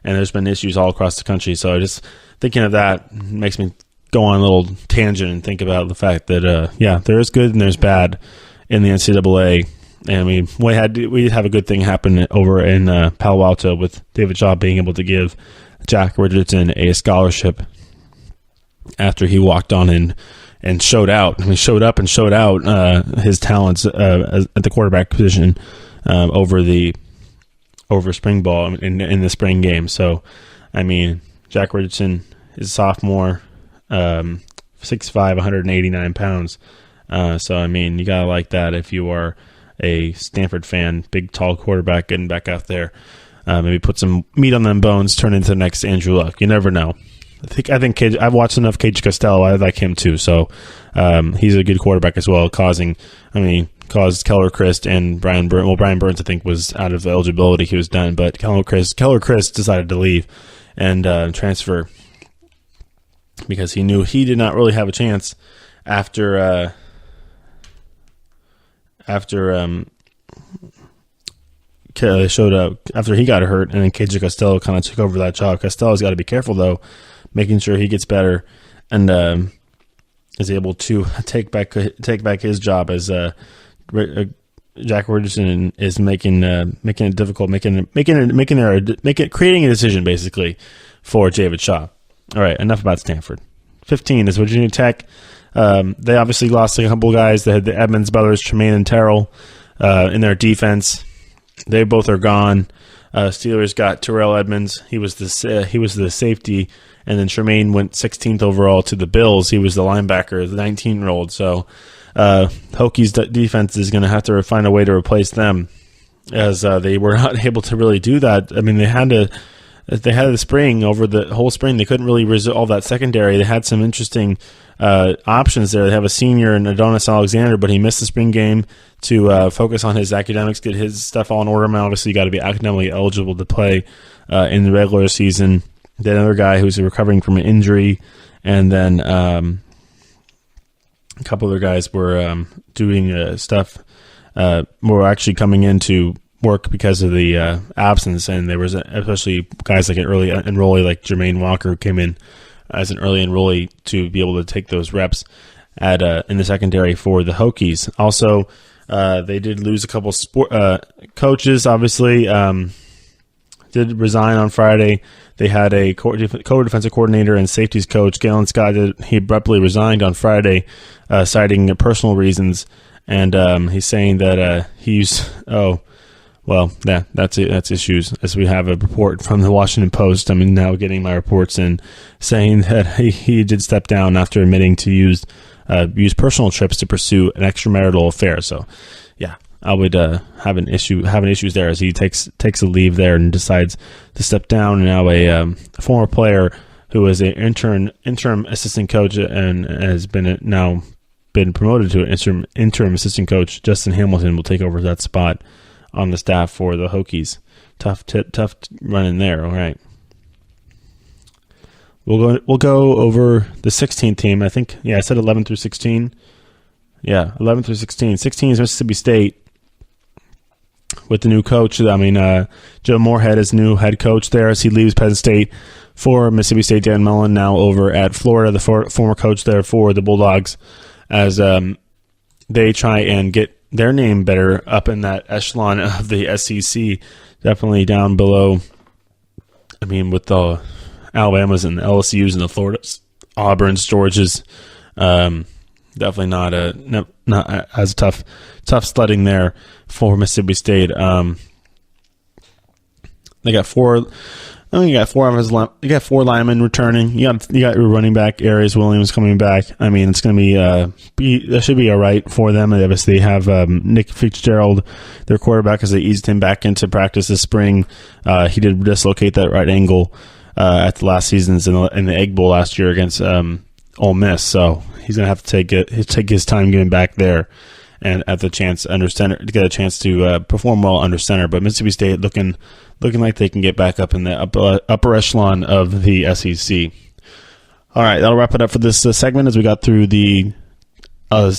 and there's been issues all across the country. So just thinking of that makes me go on a little tangent and think about the fact that there is good and there's bad in the NCAA. And we have a good thing happen over in Palo Alto with David Shaw being able to give Jack Richardson a scholarship after he walked on in and showed out. I mean, showed up and showed out his talents at the quarterback position over spring ball in the spring game. So, I mean, Jack Richardson is a sophomore, 6'5", 189 pounds. So, I mean, you gotta like that if you are a Stanford fan, big, tall quarterback getting back out there. Maybe put some meat on them bones, turn into the next Andrew Luck. You never know. I think I've watched enough Cage Costello. I like him too. So he's a good quarterback as well, caused Keller Christ and Brian Burns. Well, Brian Burns, I think, was out of eligibility. He was done. But Keller Christ decided to leave and transfer because he knew he did not really have a chance after showed up after he got hurt, and then KJ Costello kind of took over that job. Costello's got to be careful though, making sure he gets better and is able to take back his job as Jack Richardson is making it difficult, creating a decision basically for David Shaw. All right, enough about Stanford. 15 is Virginia Tech. They obviously lost a couple of guys. They had the Edmonds brothers, Tremaine and Terrell, in their defense. They both are gone. Steelers got Terrell Edmonds. He was the safety, and then Tremaine went 16th overall to the Bills. He was the linebacker, the 19-year-old. So Hokies defense is going to have to find a way to replace them, as they were not able to really do that. I mean, they had the spring, over the whole spring. They couldn't really resolve that secondary. They had some interesting options there. They have a senior in Adonis Alexander, but he missed the spring game to focus on his academics, get his stuff all in order. Obviously, you got to be academically eligible to play in the regular season. Then another guy who's recovering from an injury, and then a couple other guys were doing stuff. Were actually coming into work because of the absence, and there was especially guys like an early enrollee like Jermaine Walker, who came in as an early enrollee to be able to take those reps at in the secondary for the Hokies. Also, they did lose a couple coaches, obviously. Did resign on Friday. They had a co-defensive coordinator and safeties coach, Galen Scott. He abruptly resigned on Friday, citing personal reasons, and he's saying that that's issues. As we have a report from the Washington Post, I'm now getting my reports in saying that he did step down after admitting to use personal trips to pursue an extramarital affair. So, yeah, I would having issues there as he takes a leave there and decides to step down. And now a former player who is an interim assistant coach and has been promoted to an interim assistant coach, Justin Hamilton, will take over that spot on the staff for the Hokies. Tough run in there. All right. We'll go over the 16th team. I think, I said 11 through 16. Yeah, 11 through 16. 16 is Mississippi State with the new coach. Joe Moorhead is new head coach there as he leaves Penn State for Mississippi State. Dan Mullen now over at Florida, the former coach there for the Bulldogs, as they try and get their name better up in that echelon of the SEC, definitely down below. I mean, with the Alabamas and the LSUs and the Floridas, Auburns, Georgias, definitely not as tough sledding there for Mississippi State. They got four I think you got four linemen returning. You got your running back Arias Williams coming back. I mean, it's going to that should be all right for them. And obviously, they have Nick Fitzgerald, their quarterback, as they eased him back into practice this spring. He did dislocate that right ankle at the last season's in the Egg Bowl last year against Ole Miss. So he's going to have to take his time getting back there and at the chance under center to get a chance to perform well under center. But Mississippi State looking like they can get back up in the upper echelon of the SEC. All right, that'll wrap it up for this segment as we got through the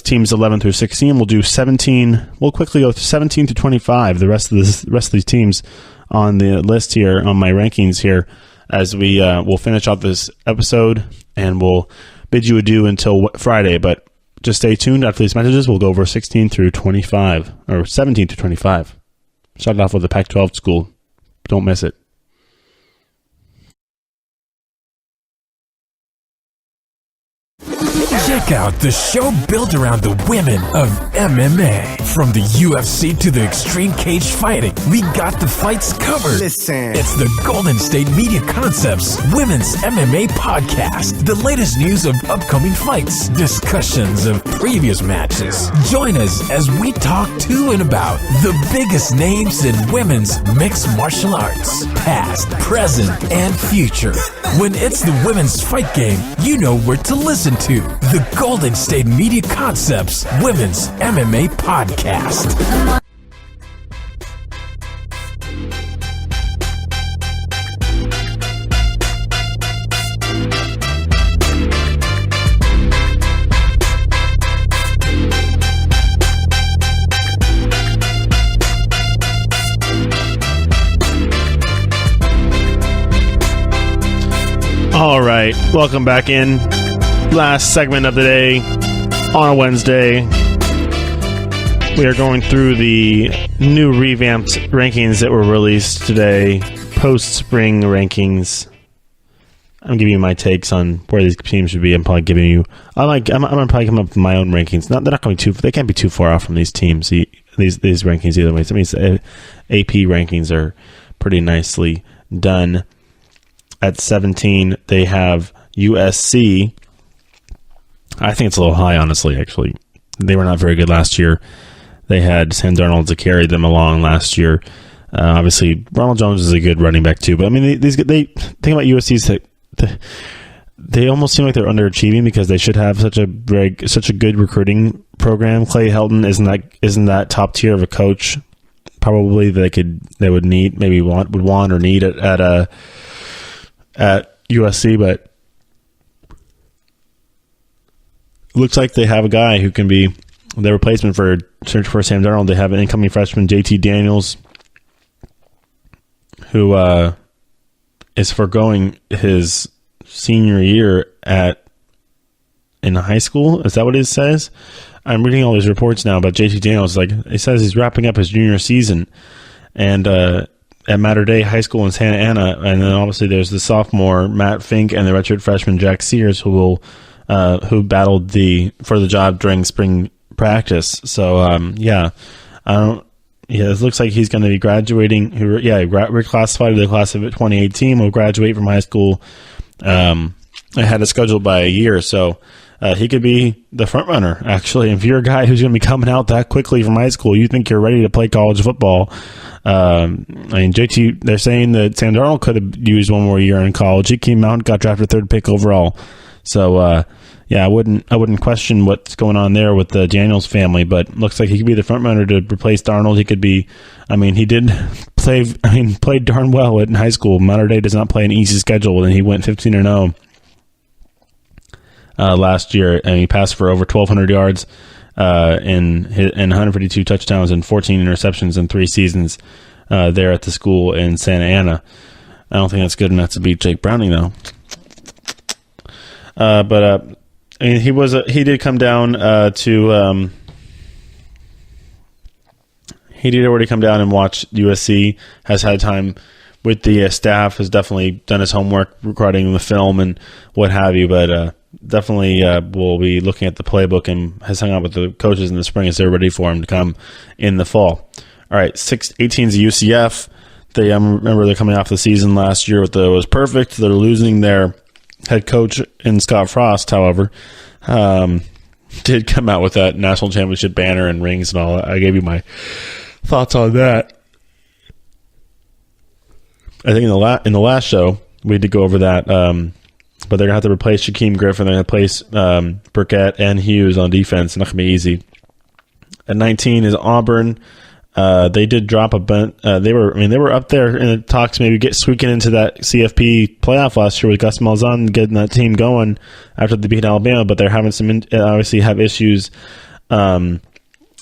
teams 11 through 16. We'll do 17. We'll quickly go through 17 to 25. The rest of these teams on the list here on my rankings here as we will finish out this episode, and we'll bid you adieu until Friday. But just stay tuned after these messages. We'll go over 16 through 25 or 17 to 25. Started off with the Pac-12 school. Don't miss it. Check out the show built around the women of MMA. From the UFC to the extreme cage fighting, we got the fights covered. Listen. It's the Golden State Media Concepts Women's MMA Podcast. The latest news of upcoming fights, discussions of previous matches. Join us as we talk to and about the biggest names in women's mixed martial arts, past, present, and future. When it's the women's fight game, you know where to listen to. The Golden State Media Concepts Women's MMA Podcast. All right, welcome back in. Last segment of the day on a Wednesday. We are going through the new revamped rankings that were released today, post-spring rankings. I'm giving you my takes on where these teams should be. I'm probably giving you. I'm gonna probably come up with my own rankings. They're not going too. They can't be too far off from these teams. These rankings either way. So I mean, AP rankings are pretty nicely done. At 17, they have USC. I think it's a little high, honestly, actually. They were not very good last year. They had Sam Darnold to carry them along last year. Obviously, Ronald Jones is a good running back, too. But, I mean, they think about USC's that they almost seem like they're underachieving because they should have such a good recruiting program. Clay Helton isn't that top tier of a coach. Probably they would need, maybe would want or need at USC, but looks like they have a guy who can be the replacement for Sam Darnold. They have an incoming freshman, JT Daniels, who is foregoing his senior year in high school. Is that what it says? I'm reading all these reports now about JT Daniels. Like it says, he's wrapping up his junior season, and at Mater Dei High School in Santa Ana, and then obviously there's the sophomore Matt Fink and the redshirt freshman Jack Sears who battled for the job during spring practice. So it looks like he's going to be graduating. Reclassified to the class of 2018. Will graduate from high school. I had it scheduled by a year, so he could be the front runner. Actually, if you're a guy who's going to be coming out that quickly from high school, you think you're ready to play college football. I mean, JT, they're saying that Sam Darnold could have used one more year in college. He came out and got drafted 3rd pick overall. So, I wouldn't question what's going on there with the Daniels family, but looks like he could be the front runner to replace Darnold. He could be, he did played darn well in high school. Mater Dei does not play an easy schedule, and he went 15-0 last year, and he passed for over 1,200 yards in 152 touchdowns and 14 interceptions in 3 seasons there at the school in Santa Ana. I don't think that's good enough to beat Jake Browning, though. He did come down he did already come down and watch USC, has had time with the staff, has definitely done his homework regarding the film and what have you, but definitely will be looking at the playbook and has hung out with the coaches in the spring as they're ready for him to come in the fall. All right, 18 is UCF. I remember they're coming off the season last year was perfect. They're losing their head coach in Scott Frost, however. Did come out with that national championship banner and rings and all that. I gave you my thoughts on that. I think in the last show we did go over that, but they're gonna have to replace Shaquem Griffin. They're gonna replace Burkett and Hughes on defense. Not gonna be easy. At 19 is Auburn. They did drop a bit. They were up there in the talks, maybe squeaking into that CFP playoff last year with Gus Malzahn getting that team going after they beat Alabama. But they're having obviously have issues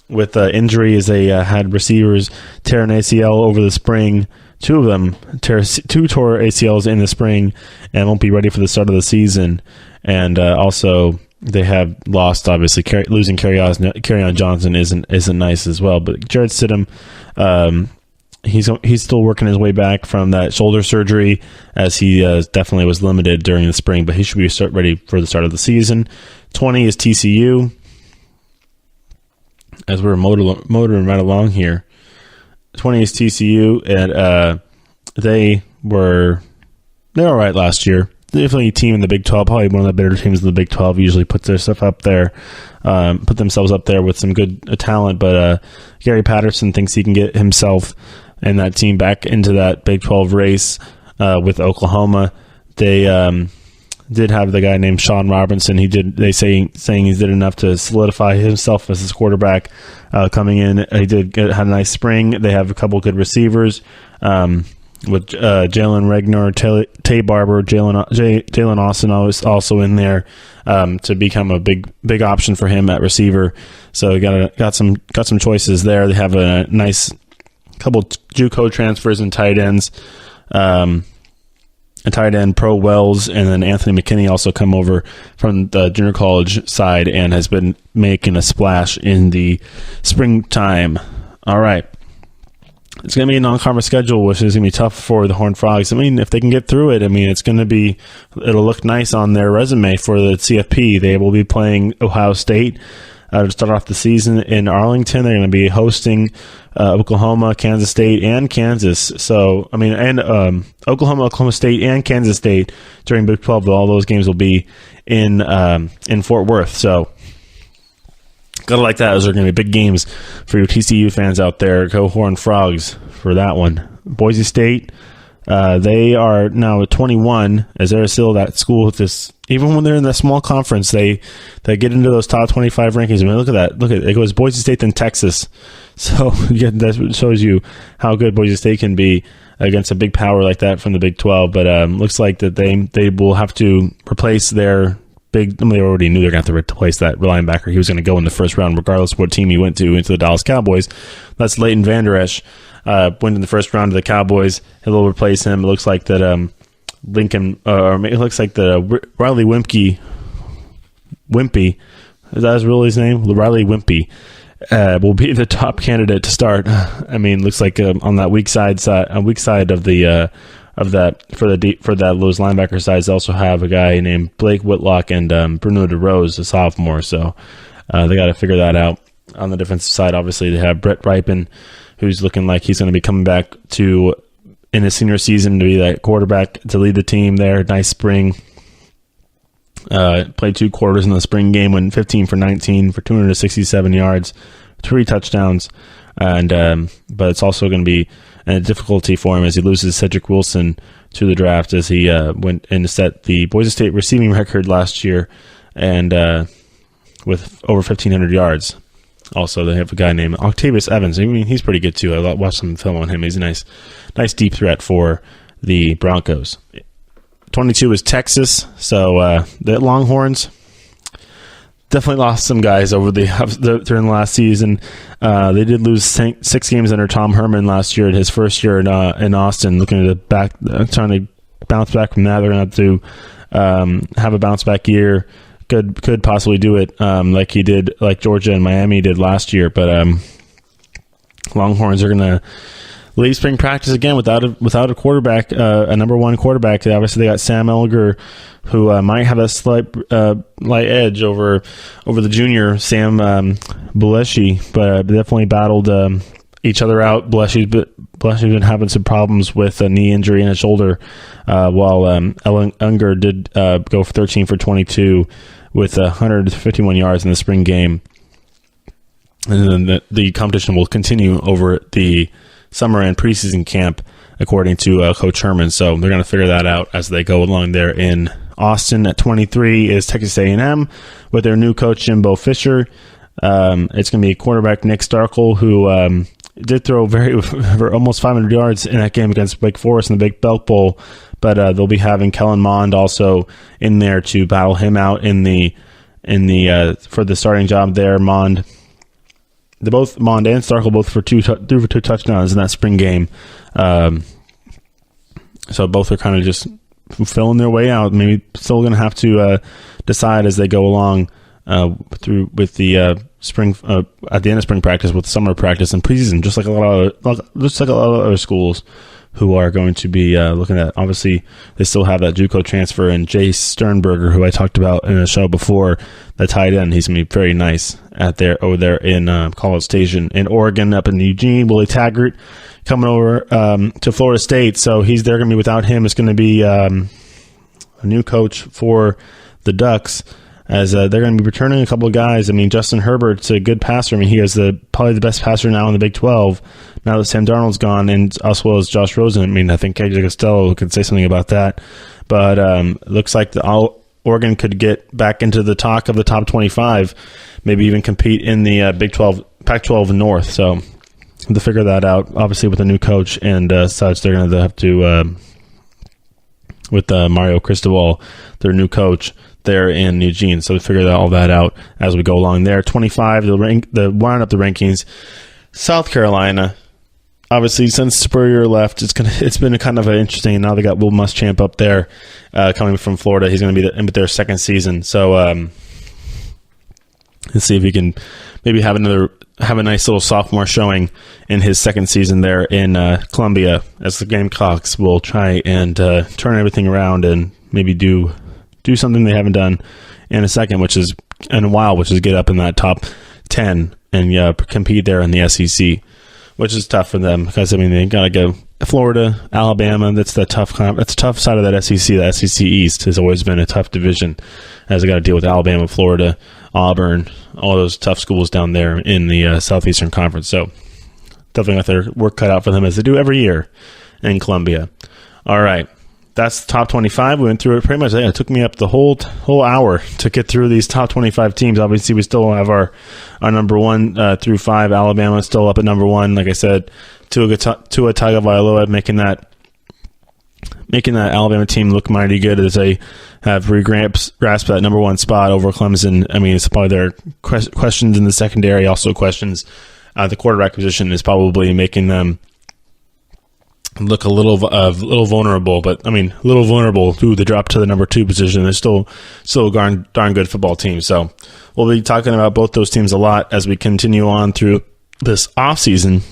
with injuries. They had receivers tear an ACL over the spring. Two of them two tore ACLs in the spring and won't be ready for the start of the season. And also, they have lost, obviously. Losing Kerryon Johnson isn't nice as well. But Jared Stidham, he's still working his way back from that shoulder surgery, as he definitely was limited during the spring. But he should be ready for the start of the season. 20 is TCU. As we're motoring right along here, 20 is TCU, and they're all right last year. Definitely a team in the Big 12, probably one of the better teams in the Big 12. Usually puts their stuff up there, put themselves up there with some good talent. But Gary Patterson thinks he can get himself and that team back into that Big 12 race with Oklahoma. They did have the guy named Sean Robinson. Saying he did enough to solidify himself as his quarterback coming in. He had a nice spring. They have a couple good receivers. With Jalen Regner, Tay Barber, Jalen Austin also in there to become a big option for him at receiver. So got some choices there. They have a nice couple JUCO transfers and tight ends. A tight end, Pro Wells, and then Anthony McKinney also come over from the junior college side and has been making a splash in the springtime. All right. It's going to be a non-conference schedule, which is going to be tough for the Horned Frogs. I mean, if they can get through it, it'll look nice on their resume for the CFP. They will be playing Ohio State to start off the season in Arlington. They're going to be hosting Oklahoma, Kansas State, and Kansas. So, Oklahoma, Oklahoma State, and Kansas State during Big 12. All those games will be in Fort Worth. So, gotta like that. Those are going to be big games for your TCU fans out there. Go Horned Frogs for that one. Boise State, they are now at 21, as they're still that school with this. Even when they're in that small conference, they get into those top 25 rankings. I mean, look at that. It goes Boise State, then Texas. So that shows you how good Boise State can be against a big power like that from the Big 12. But looks like that they will have to replace their they already knew they're going to have to replace that linebacker. He was going to go in the first round, regardless of what team he went to, into the Dallas Cowboys. That's Leighton Vander Esch. Went in the first round to the Cowboys. He'll replace him. It looks like that it looks like the Riley Wimpy, is that his real his name? Riley Wimpy will be the top candidate to start. I mean, looks like on that weak side of the of that for those linebacker sides, they also have a guy named Blake Whitlock and Bruno DeRose, a sophomore. So they got to figure that out. On the defensive side, obviously they have Brett Ripon, who's looking like he's going to be coming back in his senior season to be that quarterback to lead the team there. Nice spring. Played 2 quarters in the spring game, went 15 for 19 for 267 yards, 3 touchdowns. But it's also going to be a difficulty for him as he loses Cedric Wilson to the draft, as he went and set the Boise State receiving record last year, and with over 1,500 yards. Also, they have a guy named Octavius Evans. I mean, he's pretty good too. I watched some film on him. He's a nice deep threat for the Broncos. 22 is Texas. So the Longhorns definitely lost some guys during the last season. They did lose 6 games under Tom Herman last year, in his first year in Austin. Trying to bounce back from that. They're going to have to have a bounce back year. Could possibly do it like Georgia and Miami did last year. But Longhorns are going to leave spring practice again without a quarterback, a number 1 quarterback. Obviously, they got Sam Ellinger, who might have a slight light edge over the junior Sam Buleshi, but definitely battled each other out. Bledsoe's been having some problems with a knee injury and a shoulder, while Unger did go for 13 for 22 with 151 yards in the spring game. And then the competition will continue over the summer and preseason camp, according to Coach Herman. So they're going to figure that out as they go along there in Austin. At 23 is Texas A&M with their new coach, Jimbo Fisher. It's going to be quarterback Nick Starkel, who did throw for almost 500 yards in that game against Wake Forest in the Big Belk Bowl. But they'll be having Kellen Mond also in there to battle him out in the for the starting job there. Mond and Starkel both threw for two touchdowns in that spring game. So both are kind of just filling their way out. Maybe still going to have to decide as they go along through with the spring at the end of spring practice, with summer practice and preseason, just like a lot of other schools who are going to be looking at. Obviously, they still have that JUCO transfer, and Jay Sternberger, who I talked about in a show before, the tight end. He's going to be very nice over there in College Station. In Oregon, up in Eugene, Willie Taggart coming over to Florida State. So they're going to be without him. It's going to be a new coach for the Ducks, as they're going to be returning a couple of guys. I mean, Justin Herbert's a good passer. I mean, he is probably the best passer now in the Big 12, now that Sam Darnold's gone, and as well as Josh Rosen. I mean, I think KJ Costello could say something about that. But it looks like Oregon could get back into the talk of the top 25, maybe even compete in the Big 12, Pac-12 North. So to figure that out, obviously with a new coach and such, they're going to have to, with Mario Cristobal, their new coach, there in Eugene. So to figure all that out as we go along there. 25, the wind up the rankings. South Carolina, obviously since Spurrier left, it's been kind of an interesting. Now they got Will Muschamp up there, coming from Florida. He's going to be in their second season. So let's see if he can maybe have a nice little sophomore showing in his second season there in Columbia, as the Gamecocks will try and turn everything around and maybe do something they haven't done in a while, which is get up in that top 10 and compete there in the SEC, which is tough for them because, I mean, they got to go Florida, Alabama. That's the tough side of that SEC. The SEC East has always been a tough division, as they got to deal with Alabama, Florida, Auburn, all those tough schools down there in the Southeastern Conference. So definitely got their work cut out for them, as they do every year in Columbia. All right. That's the top 25. We went through it pretty much. It took me up the whole hour to get through these top 25 teams. Obviously, we still have our number 1 through 5. Alabama still up at number 1. Like I said, Tua Tagovailoa making that Alabama team look mighty good, as they have grasped that number 1 spot over Clemson. I mean, it's probably their questions in the secondary, also questions. The quarterback position is probably making them look a little vulnerable, but I mean, a little vulnerable to the drop to the number 2 position. They're still a darn good football team. So we'll be talking about both those teams a lot as we continue on through this offseason.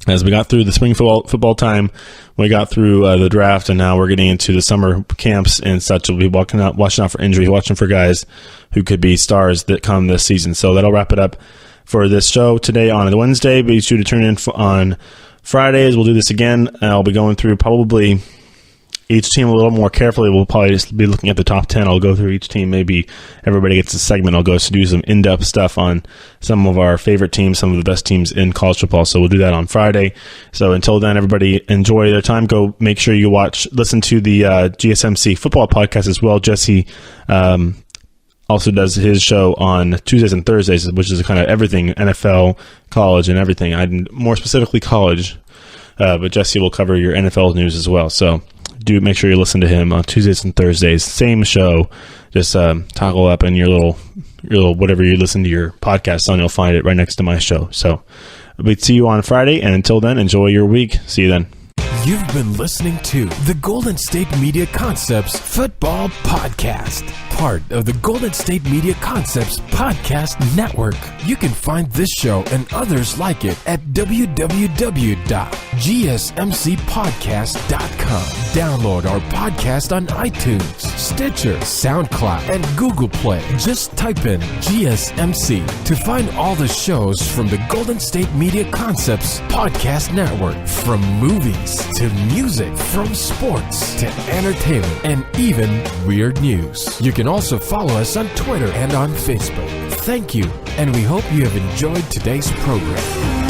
As we got through the spring football time, we got through the draft, and now we're getting into the summer camps and such. We'll be watching out for injuries, watching for guys who could be stars that come this season. So that'll wrap it up for this show today on Wednesday. Be sure to tune in on Fridays. We'll do this again. I'll be going through probably each team a little more carefully. We'll probably just be looking at the top 10. I'll go through each team. Maybe everybody gets a segment. I'll go to do some in-depth stuff on some of our favorite teams, some of the best teams in college football. So we'll do that on Friday. So until then, everybody enjoy their time. Go make sure you listen to the GSMC Football Podcast as well. Jesse also does his show on Tuesdays and Thursdays, which is kind of everything, NFL, college, and everything. More specifically college, but Jesse will cover your NFL news as well. So do make sure you listen to him on Tuesdays and Thursdays. Same show. Just toggle up in your little whatever you listen to your podcast on. You'll find it right next to my show. So we'll see you on Friday, and until then, enjoy your week. See you then. You've been listening to the Golden State Media Concepts Football Podcast, part of the Golden State Media Concepts Podcast Network. You can find this show and others like it at www.gsmcpodcast.com. download our podcast on iTunes, Stitcher, SoundCloud, and Google Play. Just type in GSMC to find all the shows from the Golden State Media Concepts Podcast Network. From movies to music, from sports to entertainment, and even weird news. You can also follow us on Twitter and on Facebook. Thank you, and we hope you have enjoyed today's program.